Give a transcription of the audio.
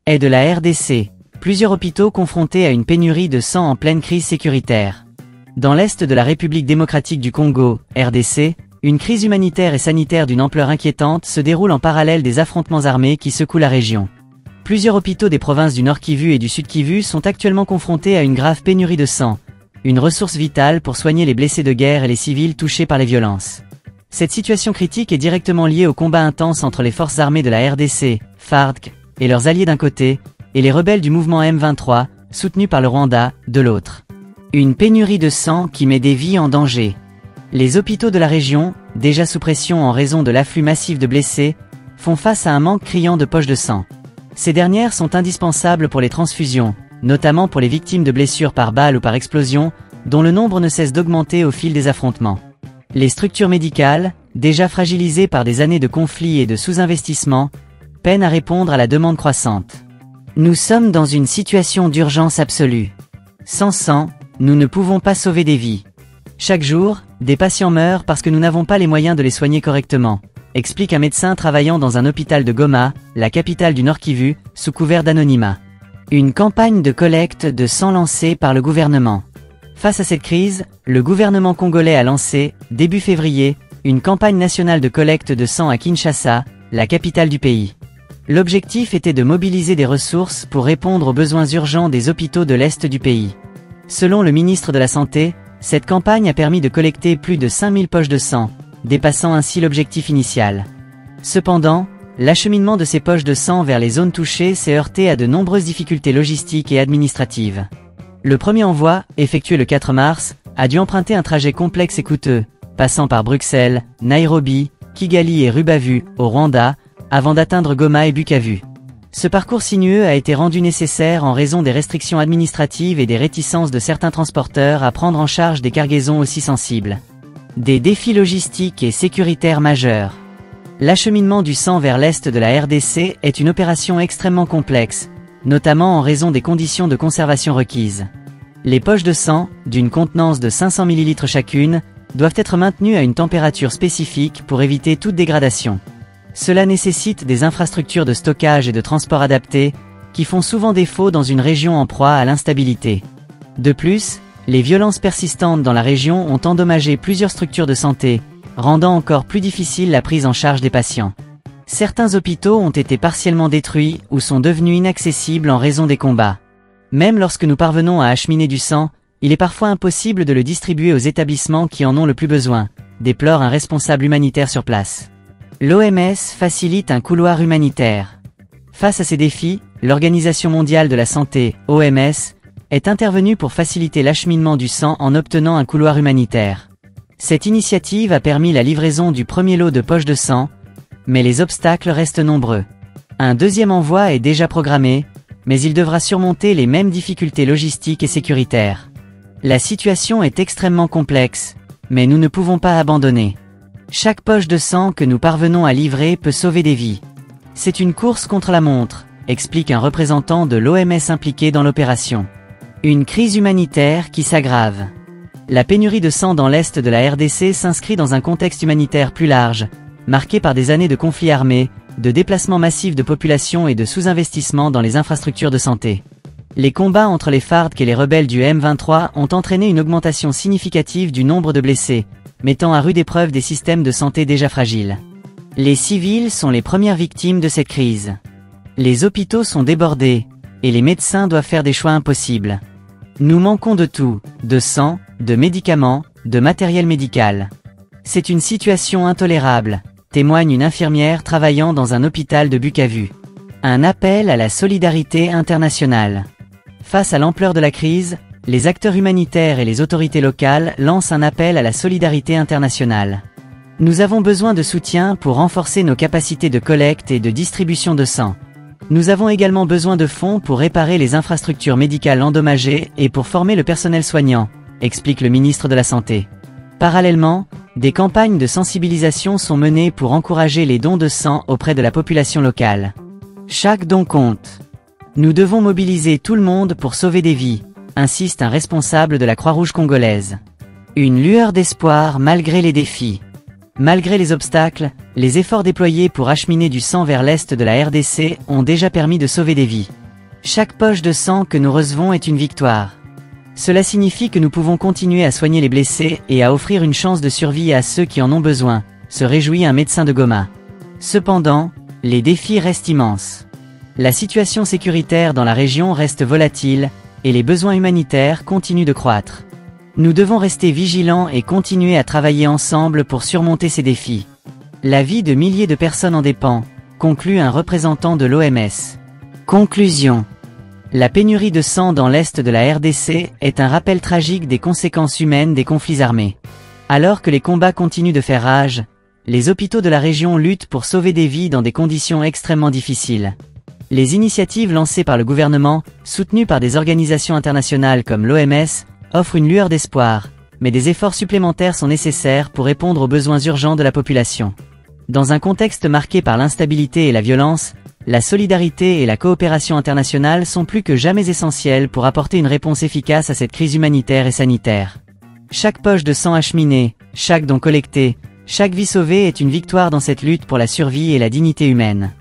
Est de la RDC. Plusieurs hôpitaux confrontés à une pénurie de sang en pleine crise sécuritaire. Dans l'est de la République démocratique du Congo, RDC, une crise humanitaire et sanitaire d'une ampleur inquiétante se déroule en parallèle des affrontements armés qui secouent la région. Plusieurs hôpitaux des provinces du Nord Kivu et du Sud Kivu sont actuellement confrontés à une grave pénurie de sang, une ressource vitale pour soigner les blessés de guerre et les civils touchés par les violences. Cette situation critique est directement liée au combat intense entre les forces armées de la RDC, FARDC, et leurs alliés d'un côté, et les rebelles du mouvement M23, soutenus par le Rwanda, de l'autre. Une pénurie de sang qui met des vies en danger. Les hôpitaux de la région, déjà sous pression en raison de l'afflux massif de blessés, font face à un manque criant de poches de sang. Ces dernières sont indispensables pour les transfusions, notamment pour les victimes de blessures par balle ou par explosion, dont le nombre ne cesse d'augmenter au fil des affrontements. Les structures médicales, déjà fragilisées par des années de conflits et de sous-investissement, peinent à répondre à la demande croissante. Nous sommes dans une situation d'urgence absolue. Sans sang, nous ne pouvons pas sauver des vies. Chaque jour, des patients meurent parce que nous n'avons pas les moyens de les soigner correctement, explique un médecin travaillant dans un hôpital de Goma, la capitale du Nord Kivu, sous couvert d'anonymat. Une campagne de collecte de sang lancée par le gouvernement. Face à cette crise, le gouvernement congolais a lancé, début février, une campagne nationale de collecte de sang à Kinshasa, la capitale du pays. L'objectif était de mobiliser des ressources pour répondre aux besoins urgents des hôpitaux de l'Est du pays. Selon le ministre de la Santé, cette campagne a permis de collecter plus de 5000 poches de sang, dépassant ainsi l'objectif initial. Cependant, l'acheminement de ces poches de sang vers les zones touchées s'est heurté à de nombreuses difficultés logistiques et administratives. Le premier envoi, effectué le 4 mars, a dû emprunter un trajet complexe et coûteux, passant par Bruxelles, Nairobi, Kigali et Rubavu, au Rwanda, avant d'atteindre Goma et Bukavu. Ce parcours sinueux a été rendu nécessaire en raison des restrictions administratives et des réticences de certains transporteurs à prendre en charge des cargaisons aussi sensibles. Des défis logistiques et sécuritaires majeurs. L'acheminement du sang vers l'est de la RDC est une opération extrêmement complexe, notamment en raison des conditions de conservation requises. Les poches de sang, d'une contenance de 500 ml chacune, doivent être maintenues à une température spécifique pour éviter toute dégradation. Cela nécessite des infrastructures de stockage et de transport adaptées, qui font souvent défaut dans une région en proie à l'instabilité. De plus, les violences persistantes dans la région ont endommagé plusieurs structures de santé, rendant encore plus difficile la prise en charge des patients. Certains hôpitaux ont été partiellement détruits ou sont devenus inaccessibles en raison des combats. Même lorsque nous parvenons à acheminer du sang, il est parfois impossible de le distribuer aux établissements qui en ont le plus besoin, déplore un responsable humanitaire sur place. L'OMS facilite un couloir humanitaire. Face à ces défis, l'Organisation mondiale de la santé, OMS, est intervenue pour faciliter l'acheminement du sang en obtenant un couloir humanitaire. Cette initiative a permis la livraison du premier lot de poches de sang, mais les obstacles restent nombreux. Un deuxième envoi est déjà programmé, mais il devra surmonter les mêmes difficultés logistiques et sécuritaires. La situation est extrêmement complexe, mais nous ne pouvons pas abandonner. Chaque poche de sang que nous parvenons à livrer peut sauver des vies. C'est une course contre la montre, explique un représentant de l'OMS impliqué dans l'opération. Une crise humanitaire qui s'aggrave. La pénurie de sang dans l'est de la RDC s'inscrit dans un contexte humanitaire plus large, marqué par des années de conflits armés, de déplacements massifs de population et de sous-investissement dans les infrastructures de santé. Les combats entre les FARDC et les rebelles du M23 ont entraîné une augmentation significative du nombre de blessés, mettant à rude épreuve des systèmes de santé déjà fragiles. Les civils sont les premières victimes de cette crise. Les hôpitaux sont débordés, et les médecins doivent faire des choix impossibles. Nous manquons de tout, de sang, de médicaments, de matériel médical. C'est une situation intolérable, témoigne une infirmière travaillant dans un hôpital de Bukavu. Un appel à la solidarité internationale. Face à l'ampleur de la crise, les acteurs humanitaires et les autorités locales lancent un appel à la solidarité internationale. Nous avons besoin de soutien pour renforcer nos capacités de collecte et de distribution de sang. Nous avons également besoin de fonds pour réparer les infrastructures médicales endommagées et pour former le personnel soignant, explique le ministre de la Santé. Parallèlement, des campagnes de sensibilisation sont menées pour encourager les dons de sang auprès de la population locale. Chaque don compte. Nous devons mobiliser tout le monde pour sauver des vies, insiste un responsable de la Croix-Rouge congolaise. Une lueur d'espoir malgré les défis. Malgré les obstacles, les efforts déployés pour acheminer du sang vers l'est de la RDC ont déjà permis de sauver des vies. Chaque poche de sang que nous recevons est une victoire. Cela signifie que nous pouvons continuer à soigner les blessés et à offrir une chance de survie à ceux qui en ont besoin, se réjouit un médecin de Goma. Cependant, les défis restent immenses. La situation sécuritaire dans la région reste volatile, et les besoins humanitaires continuent de croître. Nous devons rester vigilants et continuer à travailler ensemble pour surmonter ces défis. La vie de milliers de personnes en dépend, conclut un représentant de l'OMS. Conclusion. La pénurie de sang dans l'est de la RDC est un rappel tragique des conséquences humaines des conflits armés. Alors que les combats continuent de faire rage, les hôpitaux de la région luttent pour sauver des vies dans des conditions extrêmement difficiles. Les initiatives lancées par le gouvernement, soutenues par des organisations internationales comme l'OMS, offrent une lueur d'espoir, mais des efforts supplémentaires sont nécessaires pour répondre aux besoins urgents de la population. Dans un contexte marqué par l'instabilité et la violence, la solidarité et la coopération internationale sont plus que jamais essentielles pour apporter une réponse efficace à cette crise humanitaire et sanitaire. Chaque poche de sang acheminée, chaque don collecté, chaque vie sauvée est une victoire dans cette lutte pour la survie et la dignité humaine.